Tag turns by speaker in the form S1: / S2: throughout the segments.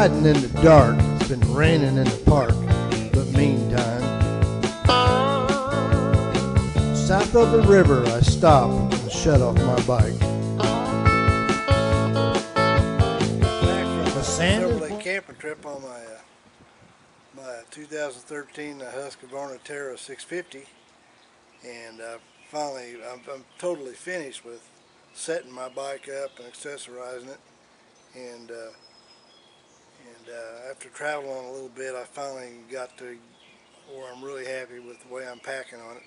S1: riding in the dark, it's been raining in the park, but meantime, south of the river I stop and shut off my bike. The sand
S2: Chevrolet camping trip on my 2013 Husqvarna Terra 650, and finally I'm totally finished with setting my bike up and accessorizing it, and after traveling a little bit, I finally got to where I'm really happy with the way I'm packing on it,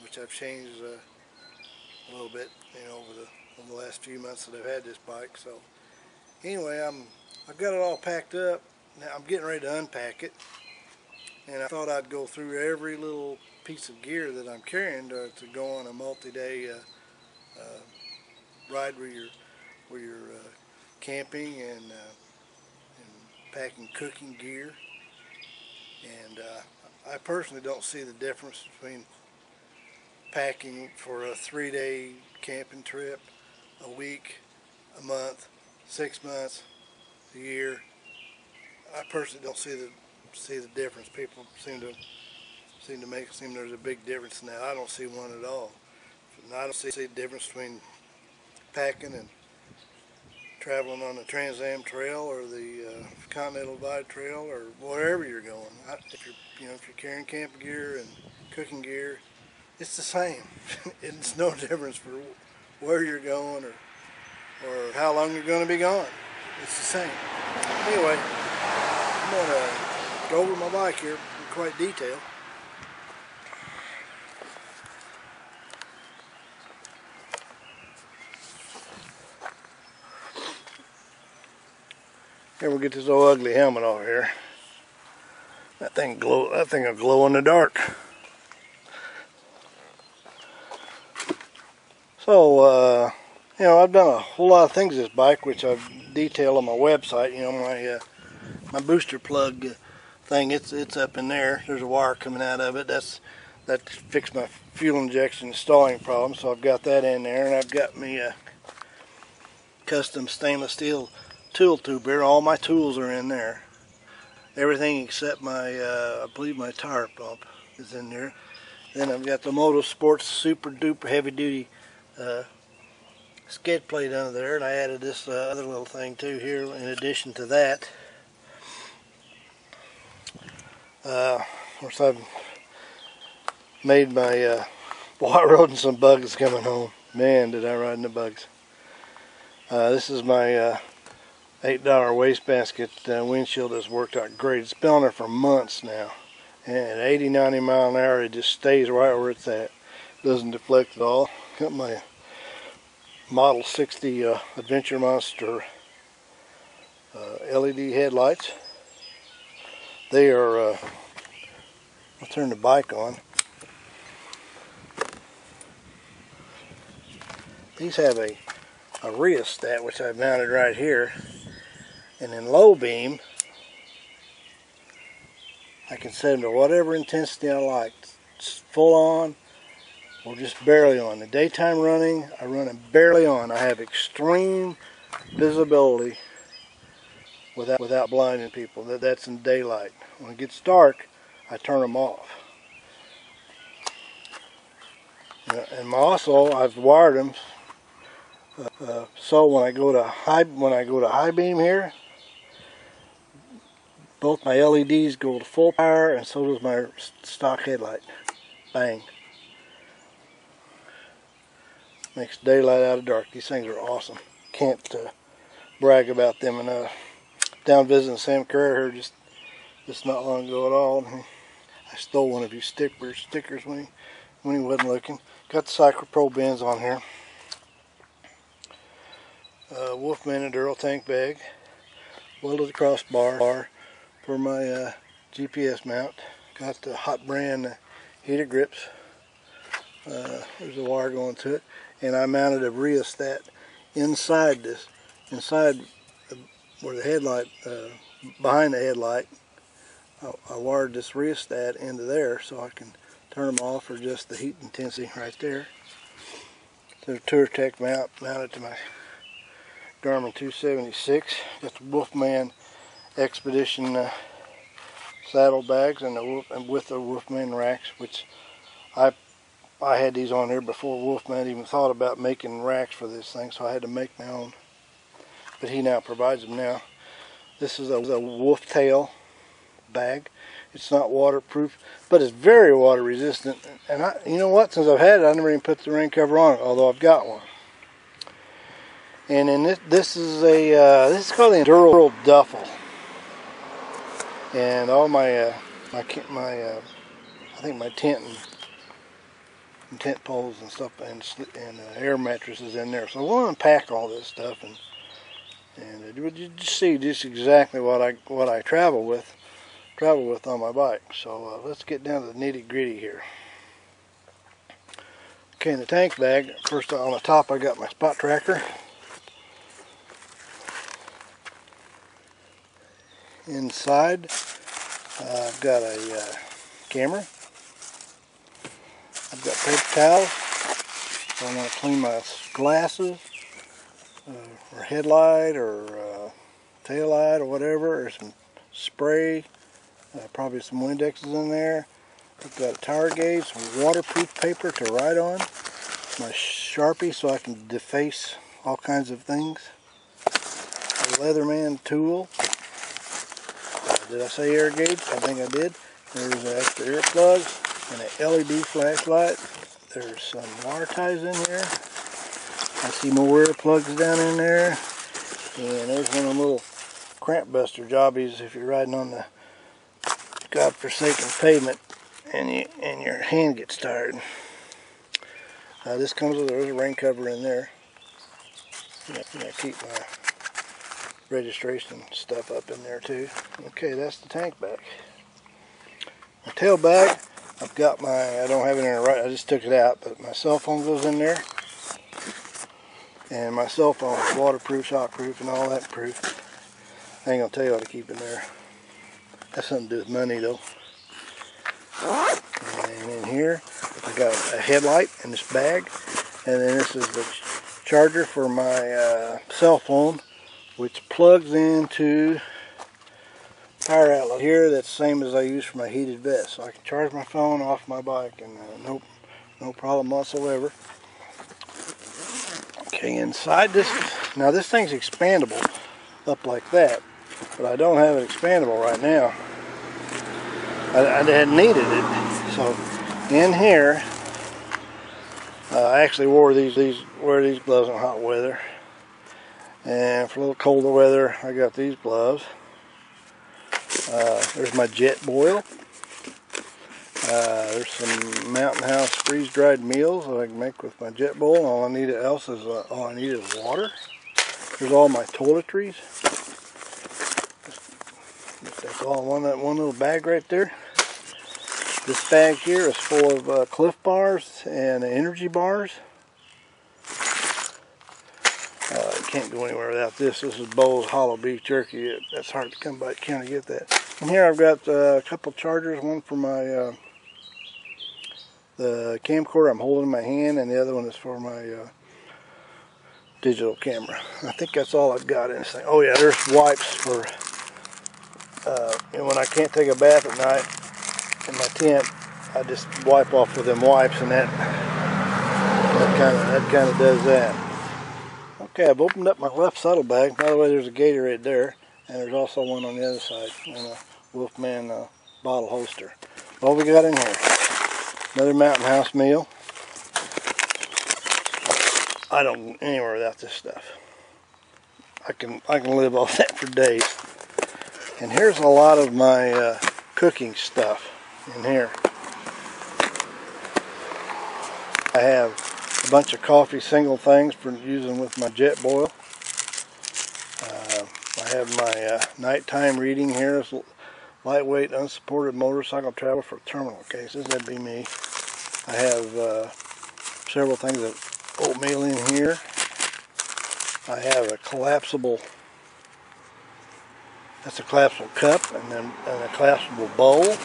S2: which I've changed a little bit, over the last few months that I've had this bike. So anyway, I've got it all packed up. Now I'm getting ready to unpack it, and I thought I'd go through every little piece of gear that I'm carrying to go on a multi-day ride where you're camping and packing cooking gear. And I personally don't see the difference between packing for a 3-day camping trip, a week, a month, 6 months, a year. I personally don't see the difference. People seem there's a big difference now. I don't see one at all. I don't see the difference between packing and traveling on the Trans Am Trail or the Continental Divide Trail or wherever you're going. If you're carrying camp gear and cooking gear, it's the same. It's no difference for where you're going or how long you're going to be gone. It's the same. Anyway, I'm going to go over my bike here in quite detail. Here, we'll get this old ugly helmet off here. That thing will glow in the dark. So, I've done a whole lot of things to this bike, which I've detailed on my website. My booster plug thing, it's up in there. There's a wire coming out of it. That fixed my fuel injection stalling problem, so I've got that in there. And I've got me a custom stainless steel tool tube here. All my tools are in there. Everything except my, I believe my tire pump is in there. Then I've got the Moto Sports super duper heavy duty skid plate under there, and I added this other little thing too here in addition to that. Of course, I've made my boy, I rode in some bugs coming home. Man, did I ride in the bugs. This is my $8 wastebasket windshield that's worked out great. It's been on there for months now, and at 80-90 mile an hour it just stays right where it's at. Doesn't deflect at all. Got my Model 60 Adventure Monster LED headlights. They are I'll turn the bike on. These have a rheostat, which I've mounted right here, and in low beam I can set them to whatever intensity I like, just full on or just barely on. The daytime running, I run them barely on. I have extreme visibility without blinding people. That's in daylight. When it gets dark, I turn them off. And also, I've wired them so when I go to high beam here, both my LEDs go to full power, and so does my stock headlight. Bang. Makes daylight out of dark. These things are awesome. Can't brag about them enough. Down visiting Sam Kerr here just not long ago at all. I stole one of his stickers when he wasn't looking. Got the Cyclopro bins on here. Wolfman Enduro tank bag. Welded crossbar for my GPS mount. Got the Hot Brand heater grips. There's a wire going to it, and I mounted a rheostat inside where the headlight, behind the headlight. I wired this rheostat into there so I can turn them off or adjust the heat intensity right there. There's a TourTech mount mounted to my Garmin 276. Got the Wolfman Expedition saddlebags and with the Wolfman racks, which I had these on here before Wolfman even thought about making racks for this thing, so I had to make my own. But he now provides them now. This is a wolf tail bag. It's not waterproof, but it's very water resistant. And you know what? Since I've had it, I never even put the rain cover on it, although I've got one. And then this is called the Enduro Duffel. And all my I think my tent and tent poles and stuff and air mattresses in there. So we'll unpack all this stuff and you just see just exactly what I travel with on my bike. So let's get down to the nitty gritty here. Okay, in the tank bag, first on the top I got my spot tracker. Inside I've got a camera. I've got paper towels. So I'm going to clean my glasses or headlight or tail light or whatever, or some spray, probably some Windexes in there. I've got a tire gauge, some waterproof paper to write on, my Sharpie so I can deface all kinds of things, a Leatherman tool. Did I say air gauge? I think I did. There's an extra earplug and an LED flashlight. There's some wire ties in here. I see more earplugs down in there. And there's one of them little cramp buster jobbies if you're riding on the godforsaken pavement and your hand gets tired. This comes with a rain cover in there. I keep my registration stuff up in there too. Okay, that's the tank bag. My tail bag, I've got I don't have it in there right, I just took it out, but my cell phone goes in there. And my cell phone is waterproof, shockproof, and all that proof. I ain't gonna tell you what to keep in there. That's something to do with money though. And in here, I got a headlight in this bag. And then this is the charger for my cell phone, which plugs into power outlet here. That's the same as I use for my heated vest. So I can charge my phone off my bike and no problem whatsoever. Okay, inside this, now this thing's expandable up like that, but I don't have it expandable right now. I hadn't needed it. So in here, I actually wear these gloves in hot weather. And for a little colder weather, I got these gloves. There's my jet boil. There's some Mountain House freeze-dried meals that I can make with my jet boil. All I need is water. There's all my toiletries. That's all in that one little bag right there. This bag here is full of Cliff Bars and energy bars. Can't go anywhere without this. This is Bowles Hollow Beef Jerky. That's hard to come by. Can't get that. And here I've got a couple chargers. One for my the camcorder I'm holding in my hand, and the other one is for my digital camera. I think that's all I've got in this thing. Oh yeah, there's wipes for when I can't take a bath at night in my tent. I just wipe off with them wipes, and that kind of does that. Okay, I've opened up my left saddlebag. By the way, there's a Gatorade there, and there's also one on the other side, and a Wolfman bottle holster. What we got in here? Another Mountain House meal. I don't go anywhere without this stuff. I can live off that for days. And here's a lot of my cooking stuff in here. I have a bunch of coffee single things for using with my jet boil. I have my nighttime reading here. It's lightweight, unsupported motorcycle travel for terminal cases. That'd be me. I have several things of oatmeal in here. I have a collapsible. That's a collapsible cup, and then a collapsible bowl.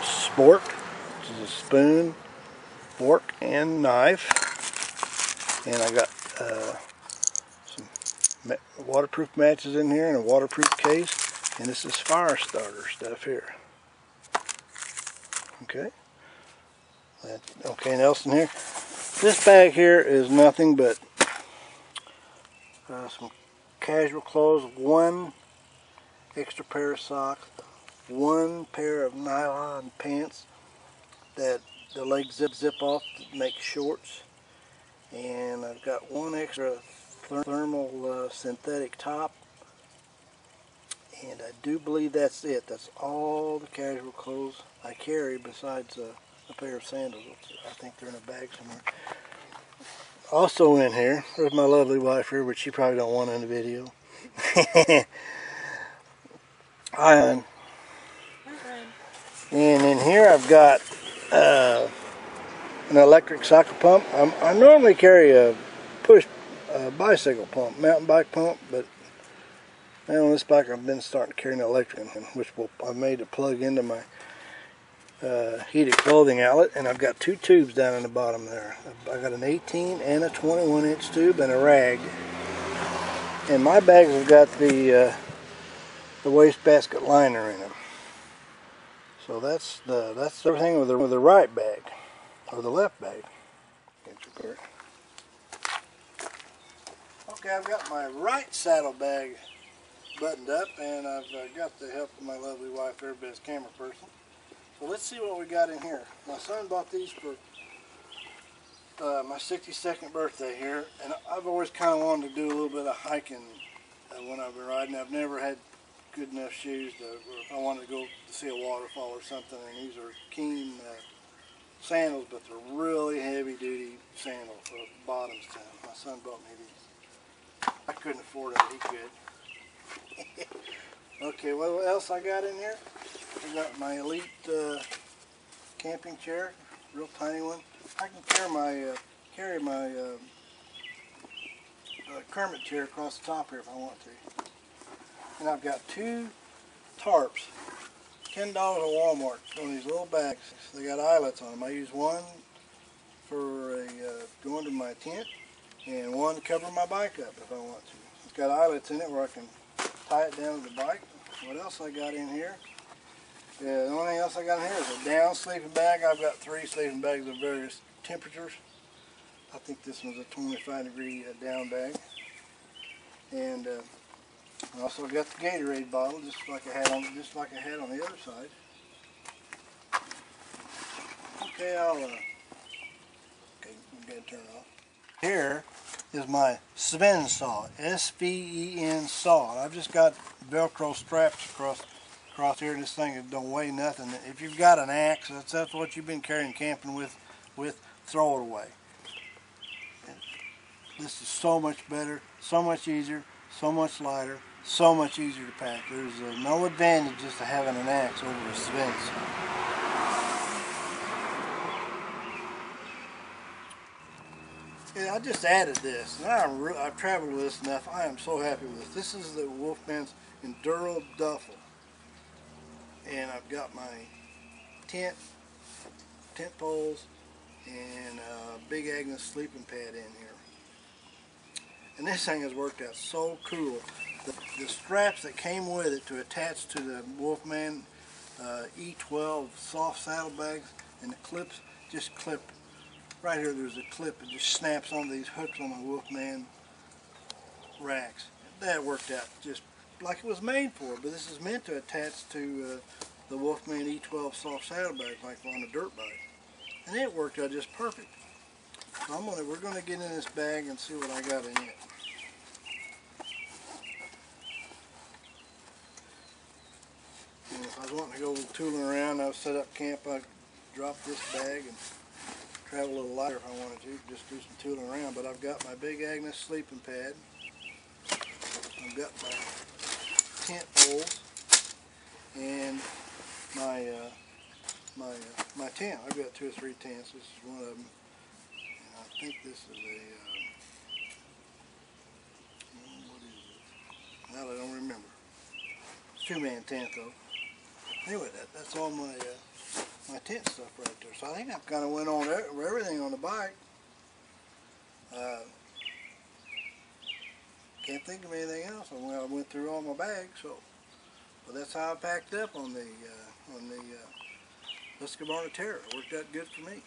S2: Sport, which is a spoon, fork, and knife. And I got some waterproof matches in here and a waterproof case, and this is fire starter stuff here. Okay. Okay, Nelson here. This bag here is nothing but some casual clothes, one extra pair of socks, one pair of nylon pants that the legs zip off to make shorts, and I've got one extra thermal synthetic top, and I do believe that's it. That's all the casual clothes I carry besides a pair of sandals. I think they're in a bag somewhere. Also in here, there's my lovely wife here, which she probably don't want in the video. Hi, hon. And in here I've got an electric cycle pump. I normally carry a push bicycle pump, mountain bike pump, but now on this bike I've been starting to carry an electric one, which I've made to plug into my heated clothing outlet, and I've got two tubes down in the bottom there. I've got an 18 and a 21 inch tube and a rag. And my bags have got the wastebasket liner in them. So that's everything with the right bag or the left bag. Okay, I've got my right saddle bag buttoned up, and I've got the help of my lovely wife there, best camera person. So let's see what we got in here. My son bought these for my 62nd birthday here, and I've always kind of wanted to do a little bit of hiking when I've been riding. I've never had good enough shoes to, or if I wanted to go to see a waterfall or something, and these are Keen sandals, but they're really heavy duty sandals for bottoms to them. My son bought me these. I couldn't afford them, he could. Okay, what else I got in here? I got my Elite camping chair, real tiny one. I can carry my Kermit chair across the top here if I want to. And I've got two tarps, $10 at Walmart, on these little bags. They got eyelets on them. I use one for going to my tent, and one to cover my bike up if I want to. It's got eyelets in it where I can tie it down to the bike. What else I got in here? The only thing else I got in here is a down sleeping bag. I've got 3 sleeping bags of various temperatures. I think this one's a 25-degree down bag. And I also got the Gatorade bottle, just like I had on the other side. Okay, okay, I'm gonna turn it off. Here is my Sven saw, S-V-E-N saw. And I've just got Velcro straps across here, and this thing don't weigh nothing. If you've got an axe, that's what you've been carrying camping with, throw it away. This is so much better, so much easier, so much lighter, so much easier to pack. There's no advantages to having an axe over a Sven saw. Yeah, I just added this, and I've traveled with this enough. I am so happy with this. This is the Wolfman's Enduro Duffel, and I've got my tent poles, and a Big Agnes sleeping pad in here. And this thing has worked out so cool. The straps that came with it to attach to the Wolfman E12 soft saddlebags, and the clips just clip. Right here there's a clip that just snaps onto these hooks on my Wolfman racks. That worked out just like it was made for, but this is meant to attach to the Wolfman E12 soft saddlebags like on a dirt bike. And it worked out just perfect. So we're gonna get in this bag and see what I got in it. And if I was wanting to go tooling around, I would set up camp, I'd drop this bag and travel a little lighter if I wanted to, just do some tooling around. But I've got my Big Agnes sleeping pad. I've got my tent poles and my my tent. I've got 2 or 3 tents. This is one of them, and I think this is a what is it? Now I don't remember. It's a 2-man tent though. Anyway, that's all my my tent stuff right there. So I think I've kind of went on everything on the bike. can't think of anything else. I went through all my bags, so but that's how I packed up on the Husqvarna Terra. It worked out good for me.